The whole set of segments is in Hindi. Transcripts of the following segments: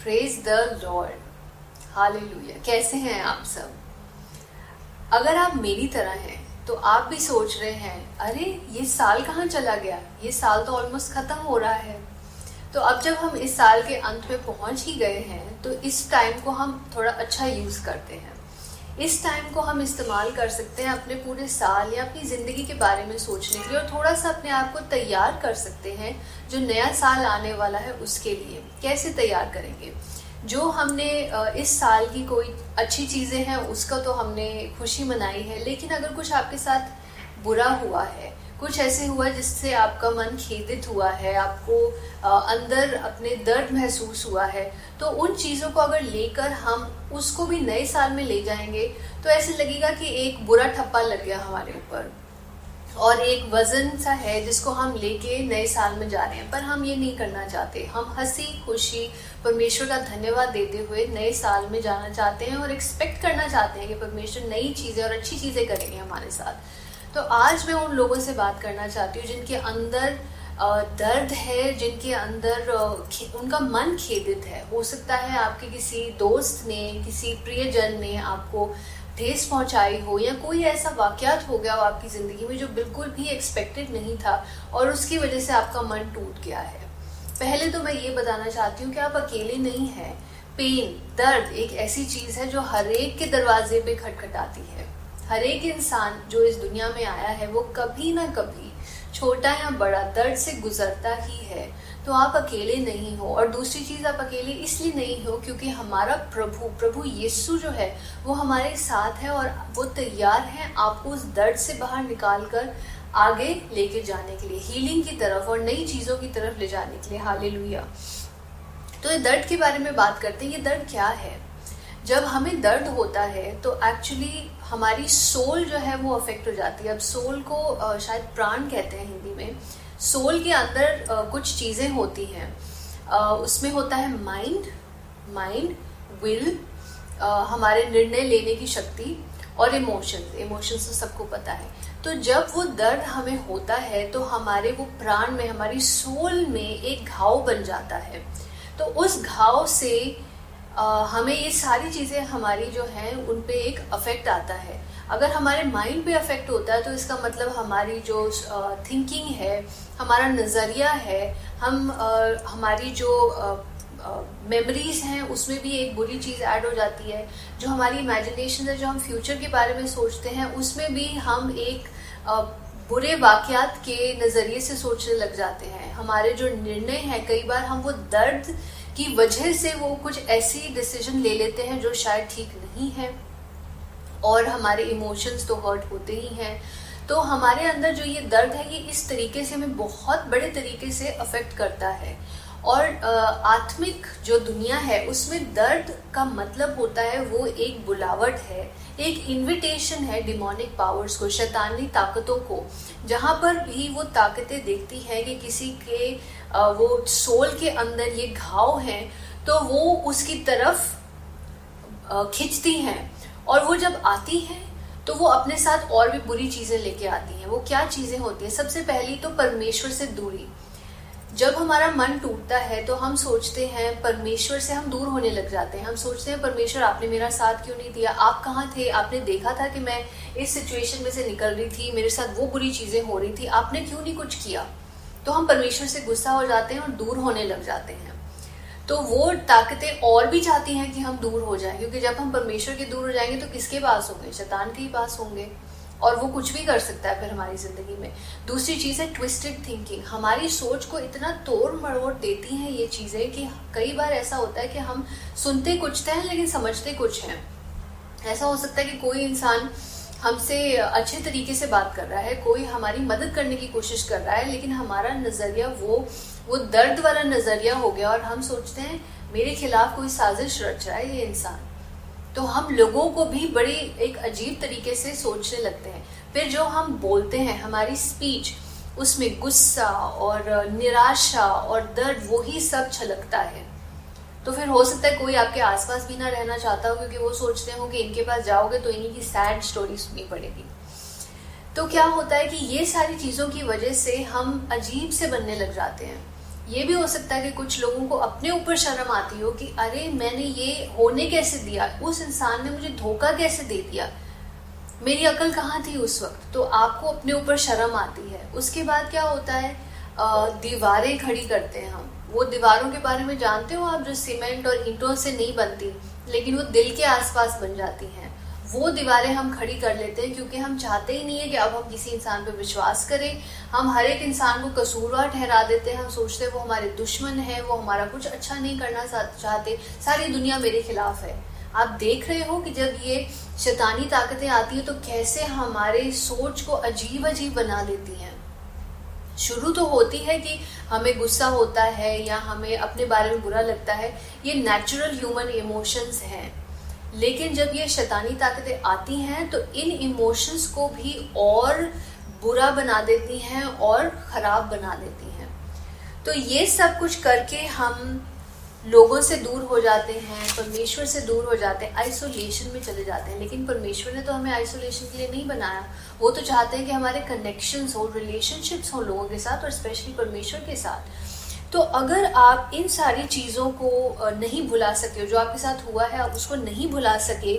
Praise the Lord, hallelujah. कैसे हैं आप सब? अगर आप मेरी तरह हैं तो आप भी सोच रहे हैं, अरे ये साल कहाँ चला गया, ये साल तो ऑलमोस्ट खत्म हो रहा है। तो अब जब हम इस साल के अंत में पहुंच ही गए हैं तो इस टाइम को हम थोड़ा अच्छा यूज करते हैं। इस टाइम को हम इस्तेमाल कर सकते हैं अपने पूरे साल या अपनी ज़िंदगी के बारे में सोचने के लिए, और थोड़ा सा अपने आप को तैयार कर सकते हैं जो नया साल आने वाला है उसके लिए। कैसे तैयार करेंगे? जो हमने इस साल की कोई अच्छी चीज़ें हैं उसका तो हमने खुशी मनाई है, लेकिन अगर कुछ आपके साथ बुरा हुआ है, कुछ ऐसे हुआ जिससे आपका मन खेदित हुआ है, आपको अंदर अपने दर्द महसूस हुआ है, तो उन चीज़ों को अगर लेकर हम उसको भी नए साल में ले जाएंगे तो ऐसे लगेगा कि एक बुरा ठप्पा लग गया हमारे ऊपर और एक वजन सा है जिसको हम लेके नए साल में जा रहे हैं। पर हम ये नहीं करना चाहते। हम हंसी खुशी परमेश्वर का धन्यवाद देते हुए नए साल में जाना चाहते हैं और एक्सपेक्ट करना चाहते हैं कि परमेश्वर नई चीज़ें और अच्छी चीज़ें करेंगे हमारे साथ। तो आज मैं उन लोगों से बात करना चाहती हूँ जिनके अंदर दर्द है, जिनके अंदर उनका मन खेदित है। हो सकता है आपके किसी दोस्त ने, किसी प्रियजन ने आपको ठेस पहुंचाई हो, या कोई ऐसा वाकयात हो गया हो आपकी ज़िंदगी में जो बिल्कुल भी एक्सपेक्टेड नहीं था और उसकी वजह से आपका मन टूट गया है। पहले तो मैं ये बताना चाहती हूँ कि आप अकेले नहीं हैं। पेन, दर्द एक ऐसी चीज़ है जो हर एक के दरवाजे पे खटखटाती है। हर एक इंसान जो इस दुनिया में आया है वो कभी ना कभी छोटा या बड़ा दर्द से गुजरता ही है। तो आप अकेले नहीं हो। और दूसरी चीज़, आप अकेले इसलिए नहीं हो क्योंकि हमारा प्रभु यीशु जो है वो हमारे साथ है और वो तैयार है आपको उस दर्द से बाहर निकाल कर आगे लेके जाने के लिए, हीलिंग की तरफ और नई चीज़ों की तरफ ले जाने के लिए। हालेलुया। तो ये दर्द के बारे में बात करते हैं। ये दर्द क्या है? जब हमें दर्द होता है तो एक्चुअली हमारी सोल जो है वो अफेक्ट हो जाती है। अब सोल को शायद प्राण कहते हैं हिंदी में। सोल के अंदर कुछ चीज़ें होती हैं। उसमें होता है माइंड, विल, हमारे निर्णय लेने की शक्ति, और इमोशंस तो सबको पता है। तो जब वो दर्द हमें होता है तो हमारे वो प्राण में, हमारी सोल में एक घाव बन जाता है। तो उस घाव से हमें ये सारी चीज़ें हमारी जो हैं उन पे एक अफेक्ट आता है। अगर हमारे माइंड पे अफेक्ट होता है तो इसका मतलब हमारी जो थिंकिंग है, हमारा नज़रिया है, हमारी जो मेमोरीज हैं उसमें भी एक बुरी चीज़ ऐड हो जाती है। जो हमारी इमेजिनेशन है, जो हम फ्यूचर के बारे में सोचते हैं, उसमें भी हम एक बुरे वाकयात के नज़रिए से सोचने लग जाते हैं। हमारे जो निर्णय हैं, कई बार हम वो दर्द की वजह से वो कुछ ऐसी डिसीजन ले लेते हैं जो शायद ठीक नहीं है, और हमारे इमोशंस तो हर्ट होते ही हैं। तो हमारे अंदर जो ये दर्द है ये इस तरीके से हमें बहुत बड़े तरीके से अफेक्ट करता है। और आत्मिक जो दुनिया है उसमें दर्द का मतलब होता है वो एक बुलावट है, एक इनविटेशन है डिमोनिक पावर्स को, शैतानी ताकतों को। जहाँ पर भी वो ताकतें देखती हैं कि किसी के वो सोल के अंदर ये घाव हैं तो वो उसकी तरफ खिंचती हैं, और वो जब आती हैं तो वो अपने साथ और भी बुरी चीज़ें लेके आती हैं। वो क्या चीज़ें होती हैं? सबसे पहली तो परमेश्वर से दूरी। जब हमारा मन टूटता है तो हम सोचते हैं, परमेश्वर से हम दूर होने लग जाते हैं। हम सोचते हैं, परमेश्वर आपने मेरा साथ क्यों नहीं दिया? आप कहाँ थे? आपने देखा था कि मैं इस सिचुएशन में से निकल रही थी, मेरे साथ वो बुरी चीज़ें हो रही थी, आपने क्यों नहीं कुछ किया? तो हम परमेश्वर से गुस्सा हो जाते हैं और दूर होने लग जाते हैं। तो वो ताकतें और भी चाहती हैं कि हम दूर हो जाएं, क्योंकि जब हम परमेश्वर के दूर हो जाएंगे तो किसके पास होंगे? शैतान के ही पास होंगे, और वो कुछ भी कर सकता है फिर हमारी ज़िंदगी में। दूसरी चीज़ है ट्विस्टेड थिंकिंग। हमारी सोच को इतना तोड़ मरोड़ देती हैं ये चीज़ें कि कई बार ऐसा होता है कि हम सुनते कुछ हैं लेकिन समझते कुछ हैं। ऐसा हो सकता है कि कोई इंसान हमसे अच्छे तरीके से बात कर रहा है, कोई हमारी मदद करने की कोशिश कर रहा है, लेकिन हमारा नज़रिया वो दर्द वाला नज़रिया हो गया और हम सोचते हैं मेरे खिलाफ कोई साजिश रच रहा है ये इंसान। तो हम लोगों को भी बड़ी एक अजीब तरीके से सोचने लगते हैं। फिर जो हम बोलते हैं, हमारी स्पीच, उसमें गुस्सा और निराशा और दर्द वही सब छलकता है। तो फिर हो सकता है कोई आपके आसपास भी ना रहना चाहता हो, क्योंकि वो सोचते हो कि इनके पास जाओगे तो इन्हीं की सैड स्टोरी सुननी पड़ेगी। तो क्या होता है कि ये सारी चीज़ों की वजह से हम अजीब से बनने लग जाते हैं। ये भी हो सकता है कि कुछ लोगों को अपने ऊपर शर्म आती हो कि अरे मैंने ये होने कैसे दिया, उस इंसान ने मुझे धोखा कैसे दे दिया, मेरी अकल कहाँ थी उस वक्त। तो आपको अपने ऊपर शर्म आती है। उसके बाद क्या होता है, दीवारें खड़ी करते हैं हम। वो दीवारों के बारे में जानते हो आप, जो सीमेंट और ईंटों से नहीं बनती लेकिन वो दिल के आसपास बन जाती हैं। वो दीवारें हम खड़ी कर लेते हैं क्योंकि हम चाहते ही नहीं है कि अब हम किसी इंसान पे विश्वास करें। हम हर एक इंसान को कसूरवार ठहरा देते हैं। हम सोचते हैं वो हमारे दुश्मन है, वो हमारा कुछ अच्छा नहीं करना चाहते, सारी दुनिया मेरे खिलाफ है। आप देख रहे हो कि जब ये शैतानी ताकतें आती है तो कैसे हमारे सोच को अजीब अजीब बना देती हैं। शुरू तो होती है कि हमें गुस्सा होता है या हमें अपने बारे में बुरा लगता है, ये नेचुरल ह्यूमन इमोशंस हैं। लेकिन जब ये शैतानी ताकतें आती हैं तो इन इमोशंस को भी और बुरा बना देती हैं और खराब बना देती हैं। तो ये सब कुछ करके हम लोगों से दूर हो जाते हैं, परमेश्वर से दूर हो जाते हैं, आइसोलेशन में चले जाते हैं। लेकिन परमेश्वर ने तो हमें आइसोलेशन के लिए नहीं बनाया। वो तो चाहते हैं कि हमारे कनेक्शंस हो, रिलेशनशिप्स हो लोगों के साथ और स्पेशली परमेश्वर के साथ। तो अगर आप इन सारी चीज़ों को नहीं भुला सके, जो आपके साथ हुआ है आप उसको नहीं भुला सके,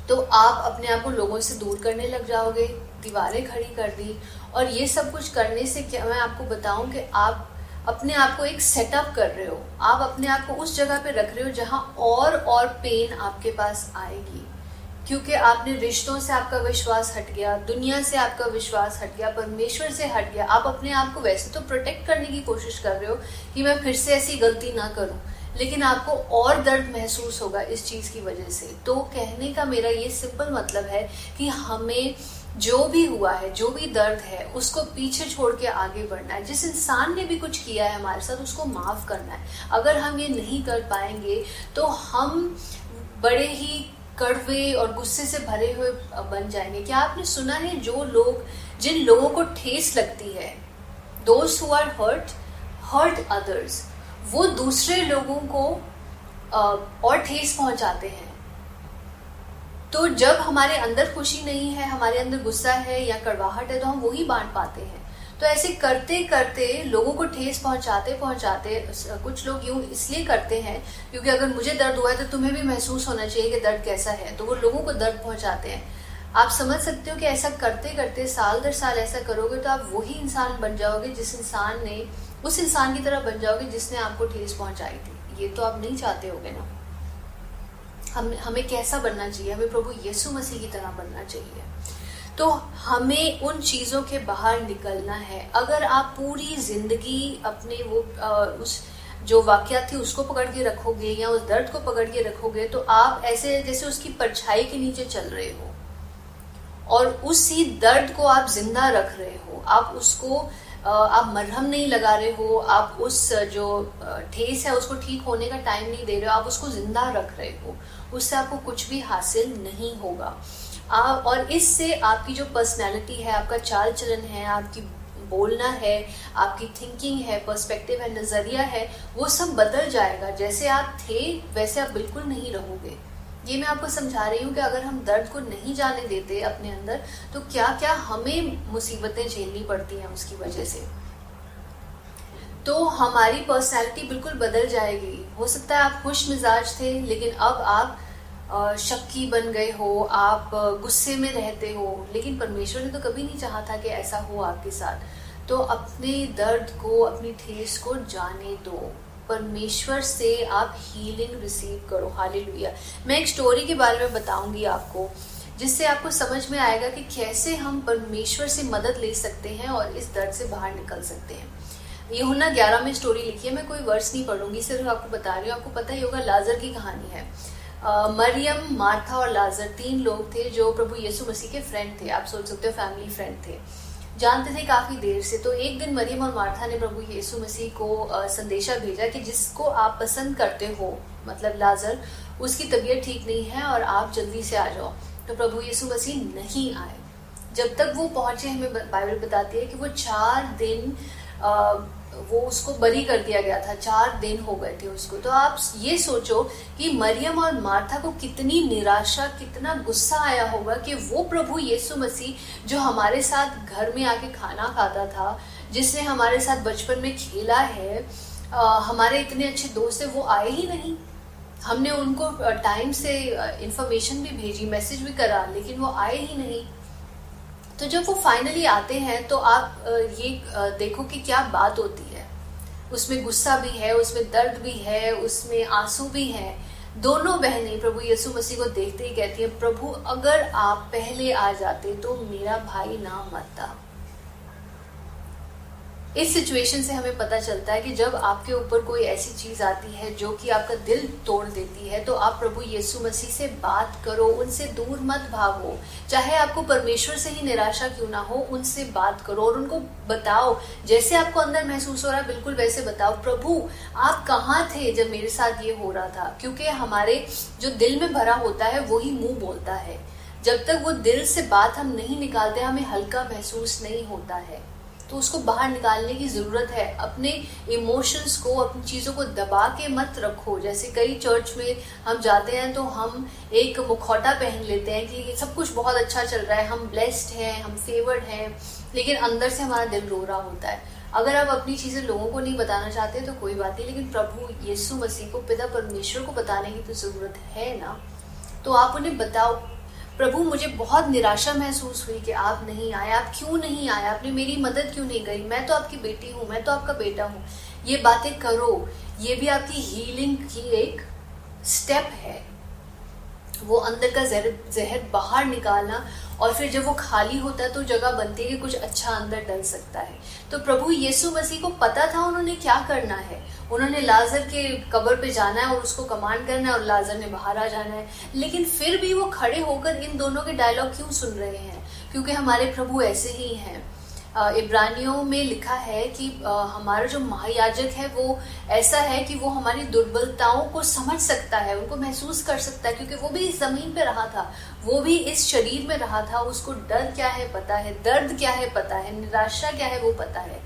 तो आप अपने आप को लोगों से दूर करने लग जाओगे। दीवारें खड़ी कर दी, और ये सब कुछ करने से क्या मैं आपको बताऊं कि आप अपने आप को एक सेटअप कर रहे हो। आप अपने आप को उस जगह पे रख रहे हो जहां और पेन आपके पास आएगी, क्योंकि आपने रिश्तों से आपका विश्वास हट गया, दुनिया से आपका विश्वास हट गया, परमेश्वर से हट गया। आप अपने आप को वैसे तो प्रोटेक्ट करने की कोशिश कर रहे हो कि मैं फिर से ऐसी गलती ना करूं, लेकिन आपको और दर्द महसूस होगा इस चीज की वजह से। तो कहने का मेरा ये सिंपल मतलब है कि हमें जो भी हुआ है, जो भी दर्द है, उसको पीछे छोड़ के आगे बढ़ना है। जिस इंसान ने भी कुछ किया है हमारे साथ उसको माफ करना है। अगर हम ये नहीं कर पाएंगे तो हम बड़े ही कड़वे और गुस्से से भरे हुए बन जाएंगे। क्या आपने सुना है, जिन लोगों को ठेस लगती है, those who are hurt others, वो दूसरे लोगों को और ठेस पहुंचाते हैं। तो जब हमारे अंदर खुशी नहीं है, हमारे अंदर गुस्सा है या कड़वाहट है, तो हम वही बांट पाते हैं। तो ऐसे करते करते लोगों को ठेस पहुंचाते पहुंचाते, कुछ लोग यूं इसलिए करते हैं क्योंकि अगर मुझे दर्द हुआ है तो तुम्हें भी महसूस होना चाहिए कि दर्द कैसा है, तो वो लोगों को दर्द पहुंचाते हैं। आप समझ सकते हो कि ऐसा करते करते साल दर साल ऐसा करोगे तो आप वही इंसान बन जाओगे, उस इंसान की तरह बन जाओगे जिसने आपको ठेस पहुंचाई थी। ये तो आप नहीं चाहते होगे ना। हमें कैसा बनना चाहिए? हमें प्रभु यीशु मसीह की तरह बनना चाहिए। तो हमें उन चीजों के बाहर निकलना है। अगर आप पूरी जिंदगी अपने उस जो वाकया थी उसको पकड़ के रखोगे या उस दर्द को पकड़ के रखोगे, तो आप ऐसे जैसे उसकी परछाई के नीचे चल रहे हो और उसी दर्द को आप जिंदा रख रहे हो। आप मरहम नहीं लगा रहे हो, आप उस जो ठेस है उसको ठीक होने का टाइम नहीं दे रहे हो, आप उसको जिंदा रख रहे हो। उससे आपको कुछ भी हासिल नहीं होगा। और इससे आपकी जो पर्सनैलिटी है, आपका चाल चलन है, आपकी बोलना है, आपकी थिंकिंग है, पर्सपेक्टिव है, नजरिया है, वो सब बदल जाएगा। जैसे आप थे वैसे आप बिल्कुल नहीं रहोगे। ये मैं आपको समझा रही हूँ कि अगर हम दर्द को नहीं जाने देते अपने अंदर, तो क्या क्या हमें मुसीबतें झेलनी पड़ती हैं उसकी वजह से। तो हमारी पर्सनैलिटी बिल्कुल बदल जाएगी। हो सकता है आप खुश मिजाज थे लेकिन अब आप शक्की बन गए हो, आप गुस्से में रहते हो। लेकिन परमेश्वर ने तो कभी नहीं चाहा था कि ऐसा हो आपके साथ। तो अपने दर्द को, अपनी ठेस को जाने दो। परमेश्वर से आप हीलिंग रिसीव करो। हालेलुया। मैं एक स्टोरी के बारे में बताऊंगी आपको, जिससे आपको समझ में आएगा कि कैसे हम परमेश्वर से मदद ले सकते हैं और इस दर्द से बाहर निकल सकते हैं। यूहन्ना 11 में स्टोरी लिखी है। मैं कोई वर्स नहीं पढ़ूंगी, सिर्फ आपको बता रही हूँ। आपको पता ही होगा, लाजर की कहानी है। मरियम, मार्था और लाजर 3 लोग थे जो प्रभु यीशु मसीह के फ्रेंड थे। आप सोच सकते हो फैमिली फ्रेंड थे, जानते थे काफी देर से। तो एक दिन मरियम और मार्था ने प्रभु यीशु मसीह को संदेशा भेजा कि जिसको आप पसंद करते हो, मतलब लाजर, उसकी तबीयत ठीक नहीं है और आप जल्दी से आ जाओ। तो प्रभु यीशु मसीह नहीं आए। जब तक वो पहुंचे, हमें बाइबल बताती है कि वो 4 दिन वो उसको बरी कर दिया गया था। 4 दिन हो गए थे उसको। तो आप ये सोचो कि मरियम और मार्था को कितनी निराशा, कितना गुस्सा आया होगा कि वो प्रभु यीशु मसीह जो हमारे साथ घर में आके खाना खाता था, जिसने हमारे साथ बचपन में खेला है, हमारे इतने अच्छे दोस्त है, वो आए ही नहीं। हमने उनको टाइम से इंफॉर्मेशन भी भेजी, मैसेज भी करा, लेकिन वो आए ही नहीं। तो जब वो फाइनली आते हैं तो आप ये देखो कि क्या बात होती है। उसमें गुस्सा भी है, उसमें दर्द भी है, उसमें आंसू भी है। दोनों बहनें प्रभु यीशु मसीह को देखते ही कहती हैं, प्रभु अगर आप पहले आ जाते तो मेरा भाई ना मरता। इस सिचुएशन से हमें पता चलता है कि जब आपके ऊपर कोई ऐसी चीज आती है जो कि आपका दिल तोड़ देती है, तो आप प्रभु यीशु मसीह से बात करो, उनसे दूर मत भागो। चाहे आपको परमेश्वर से ही निराशा क्यों ना हो, उनसे बात करो और उनको बताओ, जैसे आपको अंदर महसूस हो रहा है बिल्कुल वैसे बताओ, प्रभु आप कहाँ थे जब मेरे साथ ये हो रहा था। क्योंकि हमारे जो दिल में भरा होता है वही मुंह बोलता है। जब तक वो दिल से बात हम नहीं निकालते, हमें हल्का महसूस नहीं होता है। तो उसको बाहर निकालने की जरूरत है। अपने इमोशंस को, अपनी चीजों को दबा के मत रखो। जैसे कई चर्च में हम जाते हैं तो हम एक मुखौटा पहन लेते हैं कि सब कुछ बहुत अच्छा चल रहा है, हम ब्लेस्ड हैं, हम फेवर्ड हैं, लेकिन अंदर से हमारा दिल रो रहा होता है। अगर आप अपनी चीजें लोगों को नहीं बताना चाहते तो कोई बात नहीं, लेकिन प्रभु यीशु मसीह को, पिता परमेश्वर को बताने की तो जरूरत है ना। तो आप उन्हें बताओ, प्रभु मुझे बहुत निराशा महसूस हुई कि आप नहीं आए, आप क्यों नहीं आए, आपने मेरी मदद क्यों नहीं करी, मैं तो आपकी बेटी हूँ, मैं तो आपका बेटा हूँ। ये बातें करो, ये भी आपकी हीलिंग की एक स्टेप है। वो अंदर का जहर बाहर निकालना, और फिर जब वो खाली होता है तो जगह बनती है कि कुछ अच्छा अंदर डल सकता है। तो प्रभु यीशु मसीह को पता था उन्होंने क्या करना है। उन्होंने लाजर के कब्र पे जाना है और उसको कमांड करना है और लाजर ने बाहर आ जाना है। लेकिन फिर भी वो खड़े होकर इन दोनों के डायलॉग क्यों सुन रहे हैं? क्योंकि हमारे प्रभु ऐसे ही हैं। इब्रानियों में लिखा है कि हमारा जो महायाजक है वो ऐसा है कि वो हमारी दुर्बलताओं को समझ सकता है, उनको महसूस कर सकता है, क्योंकि वो भी इस जमीन पे रहा था, वो भी इस शरीर में रहा था। उसको डर क्या है पता है, दर्द क्या है पता है, निराशा क्या है वो पता है।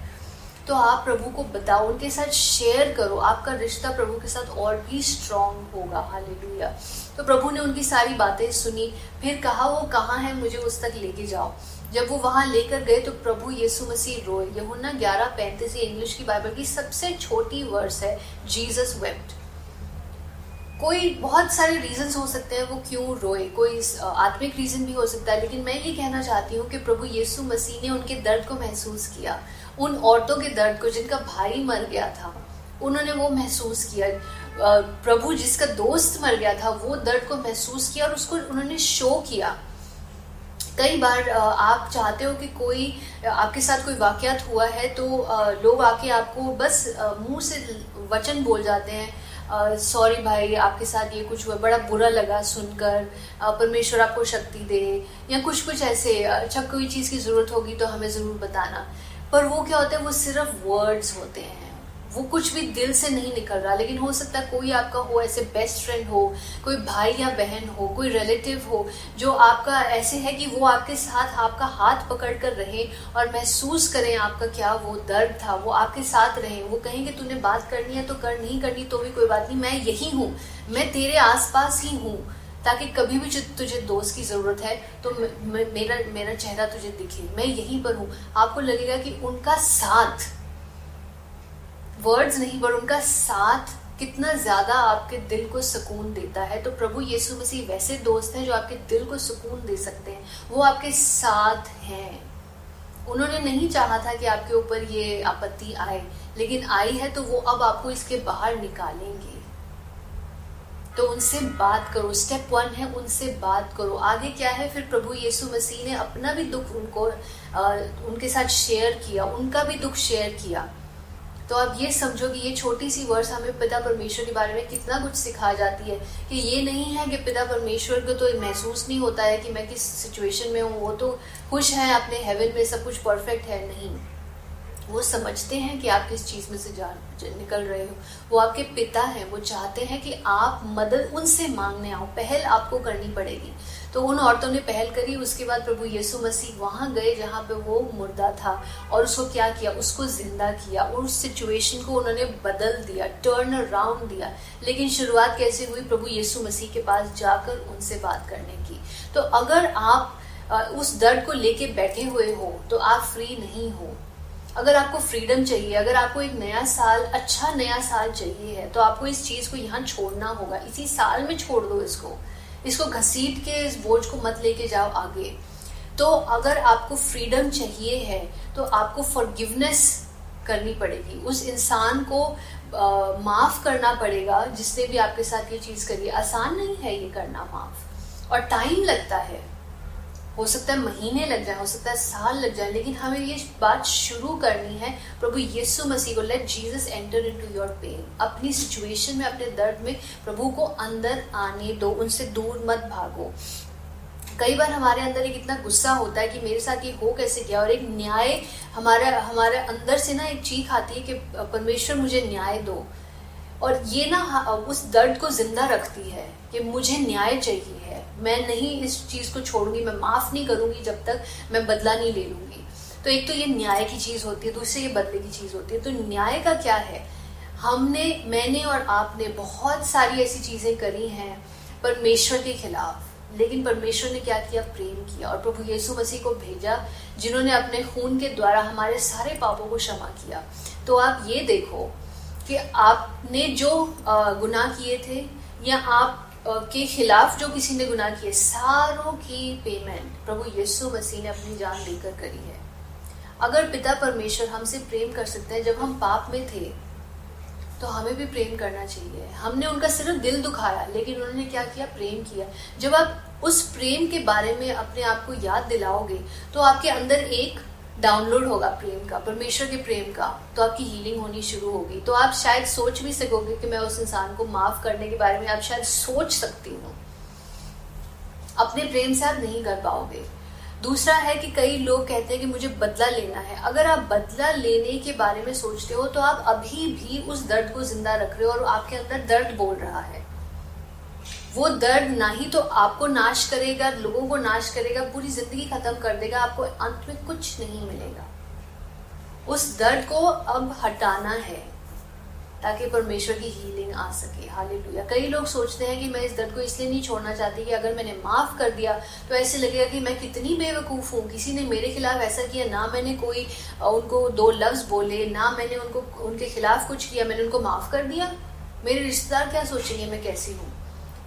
तो आप प्रभु को बताओ, उनके साथ शेयर करो, आपका रिश्ता प्रभु के साथ और भी स्ट्रांग होगा। हालेलुया। तो प्रभु ने उनकी सारी बातें सुनी, फिर कहा वो कहाँ है, मुझे उस तक लेके जाओ। जब वो वहां लेकर गए तो प्रभु यीशु मसीह रोए। यूहन्ना 11:35 इंग्लिश की बाइबल की सबसे छोटी वर्स है, जीसस वेप्ट। कोई बहुत सारे रीजंस हो सकते हैं वो क्यों रोए, कोई आत्मिक रीजन भी हो सकता है, लेकिन मैं ये कहना चाहती हूँ कि प्रभु यीशु मसीह ने उनके दर्द को महसूस किया। उन औरतों के दर्द को जिनका भाई मर गया था, उन्होंने वो महसूस किया। प्रभु जिसका दोस्त मर गया था वो दर्द को महसूस किया और उसको उन्होंने शो किया। कई बार आप चाहते हो कि कोई आपके साथ कोई वाकयात हुआ है तो लोग आके आपको बस मुंह से वचन बोल जाते हैं, सॉरी भाई आपके साथ ये कुछ हुआ, बड़ा बुरा लगा सुनकर, परमेश्वर आपको शक्ति दे, या कुछ कुछ ऐसे, अच्छा कोई चीज की जरूरत होगी तो हमें जरूर बताना। पर वो क्या होता है, वो सिर्फ वर्ड्स होते हैं, वो कुछ भी दिल से नहीं निकल रहा। लेकिन हो सकता है कोई आपका हो, ऐसे बेस्ट फ्रेंड हो, कोई भाई या बहन हो, कोई रिलेटिव हो जो आपका ऐसे है कि वो आपके साथ आपका हाथ पकड़ कर रहे और महसूस करें आपका क्या वो दर्द था, वो आपके साथ रहे। वो कहेंगे तूने बात करनी है तो कर, नहीं करनी तो भी कोई बात नहीं, मैं यही हूँ, मैं तेरे आसपास ही हूँ, ताकि कभी भी तुझे दोस्त की जरूरत है तो मेरा चेहरा तुझे दिखे, मैं यहीं पर हूँ। आपको लगेगा कि उनका साथ, वर्ड्स नहीं पर उनका साथ कितना ज्यादा आपके दिल को सुकून देता है। तो प्रभु यीशु मसीह वैसे दोस्त हैं जो आपके दिल को सुकून दे सकते हैं, वो आपके साथ हैं। उन्होंने नहीं चाहा था कि आपके ऊपर ये आपत्ति आए, लेकिन आई है तो वो अब आपको इसके बाहर निकालेंगे। तो उनसे बात करो, स्टेप 1 है उनसे बात करो। आगे क्या है, फिर प्रभु यीशु मसीह ने अपना भी दुख उनके साथ शेयर किया, उनका भी दुख शेयर किया। तो अब ये समझो कि ये छोटी सी वर्स हमें पिता परमेश्वर के बारे में कितना कुछ सिखा जाती है, कि ये नहीं है कि पिता परमेश्वर को तो महसूस नहीं होता है कि मैं किस सिचुएशन में हूँ, वो तो खुश है अपने हेवन में, सब कुछ परफेक्ट है। नहीं, वो समझते हैं कि आप किस चीज में से निकल रहे हो। वो आपके पिता हैं, वो चाहते हैं कि आप मदद उनसे मांगने आओ, पहल आपको करनी पड़ेगी। तो उन औरतों ने पहल करी। उसके बाद प्रभु यीशु मसीह वहां गए जहां पे वो मुर्दा था, और उसको क्या किया, उसको जिंदा किया, और उस सिचुएशन को उन्होंने बदल दिया, टर्न अराउंड दिया। लेकिन शुरुआत कैसे हुई, प्रभु यीशु मसीह के पास जाकर उनसे बात करने की। तो अगर आप उस दर्द को लेके बैठे हुए हो तो आप फ्री नहीं हो। अगर आपको फ्रीडम चाहिए, अगर आपको एक नया साल, अच्छा नया साल चाहिए है, तो आपको इस चीज को यहाँ छोड़ना होगा। इसी साल में छोड़ दो इसको घसीट के इस बोझ को मत लेके जाओ आगे। तो अगर आपको फ्रीडम चाहिए है तो आपको फॉरगिवनेस करनी पड़ेगी, उस इंसान को माफ करना पड़ेगा जिसने भी आपके साथ ये चीज करी। आसान नहीं है ये करना माफ, और टाइम लगता है, हो सकता है महीने लग जाए, हो सकता है साल लग जाए, लेकिन हमें ये बात शुरू करनी है प्रभु यीशु मसीह को। Let Jesus enter into your pain. अपनी सिचुएशन में, अपने दर्द में प्रभु को अंदर आने दो, उनसे दूर मत भागो। कई बार हमारे अंदर एक इतना गुस्सा होता है कि मेरे साथ ये हो कैसे गया, और एक न्याय हमारे अंदर से ना एक चीख आती है कि परमेश्वर मुझे न्याय दो, और ये ना उस दर्द को जिंदा रखती है कि मुझे न्याय चाहिए है, मैं नहीं इस चीज को छोड़ूंगी, मैं माफ नहीं करूंगी जब तक मैं बदला नहीं ले लूंगी। तो एक तो ये न्याय की चीज होती है, दूसरी ये बदले की चीज होती है। तो न्याय का क्या है? मैंने और आपने बहुत सारी ऐसी चीजें करी हैं परमेश्वर के खिलाफ, लेकिन परमेश्वर ने क्या किया? प्रेम किया, और प्रभु यीशु मसीह को भेजा जिन्होंने अपने खून के द्वारा हमारे सारे पापों को क्षमा किया। तो आप ये देखो कि आपने जो गुनाह किए थे, या आप के खिलाफ जो किसी ने गुनाह किए, सारों की पेमेंट प्रभु यीशु मसीह ने अपनी जान देकर करी है। अगर पिता परमेश्वर हमसे प्रेम कर सकते हैं जब हम पाप में थे, तो हमें भी प्रेम करना चाहिए। हमने उनका सिर्फ दिल दुखाया, लेकिन उन्होंने क्या किया? प्रेम किया। जब आप उस प्रेम के बारे में अपने आप को याद दिलाओगे, तो आपके अंदर एक डाउनलोड होगा प्रेम का, परमेश्वर के प्रेम का, तो आपकी हीलिंग होनी शुरू होगी। तो आप शायद सोच भी सकोगे कि मैं उस इंसान को माफ करने के बारे में आप शायद सोच सकती हूँ। अपने प्रेम से आप नहीं कर पाओगे। दूसरा है कि कई लोग कहते हैं कि मुझे बदला लेना है। अगर आप बदला लेने के बारे में सोचते हो, तो आप अभी भी उस दर्द को जिंदा रख रहे हो, और आपके अंदर दर्द बोल रहा है। वो दर्द ना ही तो आपको नाश करेगा, लोगों को नाश करेगा, पूरी जिंदगी खत्म कर देगा, आपको अंत में कुछ नहीं मिलेगा। उस दर्द को अब हटाना है ताकि परमेश्वर की हीलिंग आ सके। हालेलुया। कई लोग सोचते हैं कि मैं इस दर्द को इसलिए नहीं छोड़ना चाहती कि अगर मैंने माफ कर दिया तो ऐसे लगेगा कि मैं कितनी बेवकूफ हूँ, किसी ने मेरे खिलाफ ऐसा किया, ना मैंने कोई उनको दो लफ्ज बोले, ना मैंने उनके खिलाफ कुछ किया, मैंने उनको माफ कर दिया, मेरे रिश्तेदार क्या सोचेंगे मैं कैसी हूँ।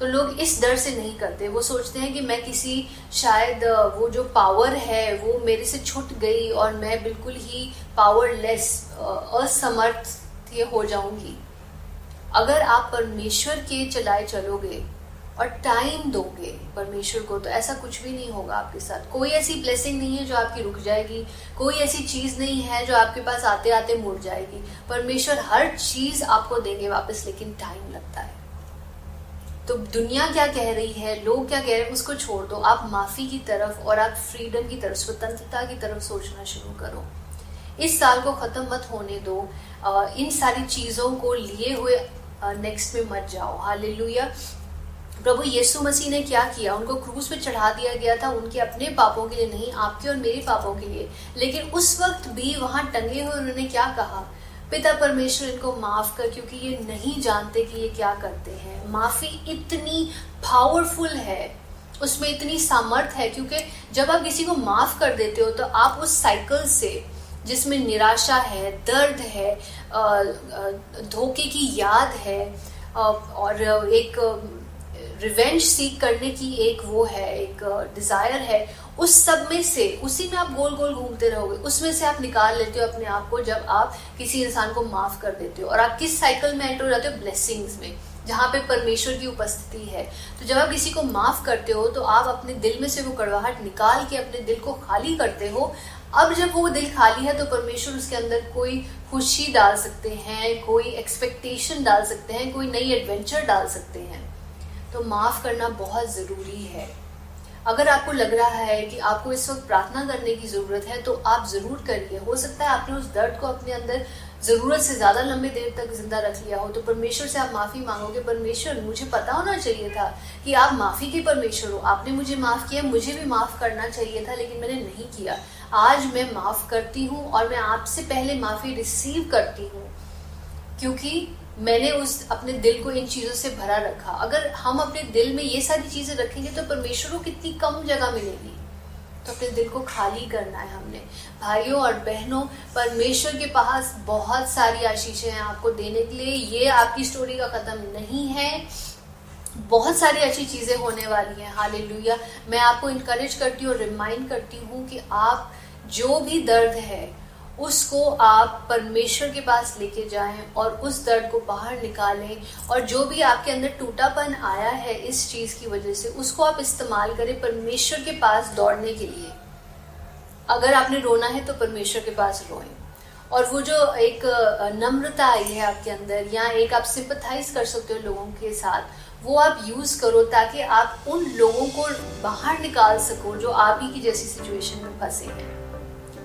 तो लोग इस डर से नहीं करते। वो सोचते हैं कि मैं किसी, शायद वो जो पावर है वो मेरे से छूट गई और मैं बिल्कुल ही पावरलेस, असमर्थ हो जाऊंगी। अगर आप परमेश्वर के चलाए चलोगे और टाइम दोगे परमेश्वर को, तो ऐसा कुछ भी नहीं होगा आपके साथ। कोई ऐसी ब्लेसिंग नहीं है जो आपकी रुक जाएगी, कोई ऐसी चीज नहीं है जो आपके पास आते आते मुड़ जाएगी। परमेश्वर हर चीज आपको देंगे वापस, लेकिन टाइम लगता है। तो दुनिया क्या कह रही है, लोग क्या कह रहे हैं, उसको छोड़ दो। आप माफी की तरफ और आप फ्रीडम की तरफ, स्वतंत्रता की तरफ सोचना शुरू करो। इस साल को खत्म मत होने दो, इन सारी चीजों को लिए हुए नेक्स्ट में मत जाओ। हालेलुया। प्रभु यीशु मसीह ने क्या किया? उनको क्रूस पे चढ़ा दिया गया था, उनके अपने पापों के लिए नहीं, आपके और मेरे पापों के लिए। लेकिन उस वक्त भी वहां टंगे हुए उन्होंने क्या कहा? पिता परमेश्वर इनको माफ कर, क्योंकि ये नहीं जानते कि ये क्या करते हैं। माफी इतनी पावरफुल है, उसमें इतनी सामर्थ है, क्योंकि जब आप किसी को माफ कर देते हो तो आप उस साइकिल से, जिसमें निराशा है, दर्द है, धोखे की याद है, और एक रिवेंज सीख करने की एक वो है, एक डिजायर है, उस सब में से, उसी में आप गोल गोल घूमते रहोगे। उसमें से आप निकाल लेते हो अपने आप को जब आप किसी इंसान को माफ कर देते हो, और आप किस साइकिल में एंटर हो जाते हो? ब्लेसिंग्स में, जहाँ पे परमेश्वर की उपस्थिति है। तो जब आप किसी को माफ करते हो तो आप अपने दिल में से वो कड़वाहट निकाल के अपने दिल को खाली करते हो। अब जब वो दिल खाली है तो परमेश्वर उसके अंदर कोई खुशी डाल सकते हैं, कोई एक्सपेक्टेशन डाल सकते हैं, कोई नई एडवेंचर डाल सकते हैं। तो माफ करना बहुत जरूरी है। अगर आपको लग रहा है कि आपको इस वक्त प्रार्थना करने की जरूरत है, तो आप जरूर करिए। हो सकता है आपने उस दर्द को अपने अंदर जरूरत से ज्यादा लंबे देर तक जिंदा रख लिया हो, तो परमेश्वर से आप माफी मांगोगे। परमेश्वर, मुझे पता होना चाहिए था कि आप माफी के परमेश्वर हो, आपने मुझे माफ किया, मुझे भी माफ करना चाहिए था, लेकिन मैंने नहीं किया। आज मैं माफ करती हूँ, और मैं आपसे पहले माफी रिसीव करती हूँ, क्योंकि मैंने अपने दिल को इन चीजों से भरा रखा। अगर हम अपने दिल में ये सारी चीजें रखेंगे तो परमेश्वर को कितनी कम जगह मिलेगी। तो अपने दिल को खाली करना है हमने। भाइयों और बहनों, परमेश्वर के पास बहुत सारी आशीषें हैं आपको देने के लिए। ये आपकी स्टोरी का खत्म नहीं है, बहुत सारी अच्छी चीजें होने वाली हैं। हालेलुया। मैं आपको इनकरेज करती हूँ, रिमाइंड करती हूँ कि आप जो भी दर्द है उसको आप परमेश्वर के पास लेके जाएं और उस दर्द को बाहर निकालें, और जो भी आपके अंदर टूटापन आया है इस चीज की वजह से, उसको आप इस्तेमाल करें परमेश्वर के पास दौड़ने के लिए। अगर आपने रोना है तो परमेश्वर के पास रोएं, और वो जो एक नम्रता आई है आपके अंदर, या एक आप सिंपथाइज कर सकते हो लोगों के साथ, वो आप यूज करो ताकि आप उन लोगों को बाहर निकाल सको जो आप ही की जैसी सिचुएशन में फंसे हैं।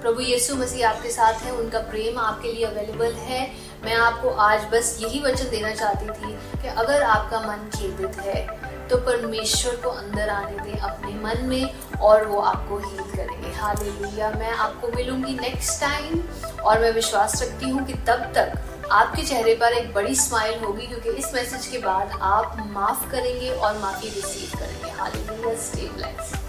प्रभु यीशु मसीह आपके साथ है, उनका प्रेम आपके लिए अवेलेबल है। मैं आपको आज बस यही वचन देना चाहती थी कि अगर आपका मन खेदित है तो परमेश्वर को अंदर आने दें अपने मन में, और वो आपको हील करेंगे। हालेलुया। मैं आपको मिलूंगी नेक्स्ट टाइम, और मैं विश्वास रखती हूँ कि तब तक आपके चेहरे पर एक बड़ी स्माइल होगी, क्योंकि इस मैसेज के बाद आप माफ करेंगे और माफी रिसीव करेंगे। हालेलुया। Stay blessed.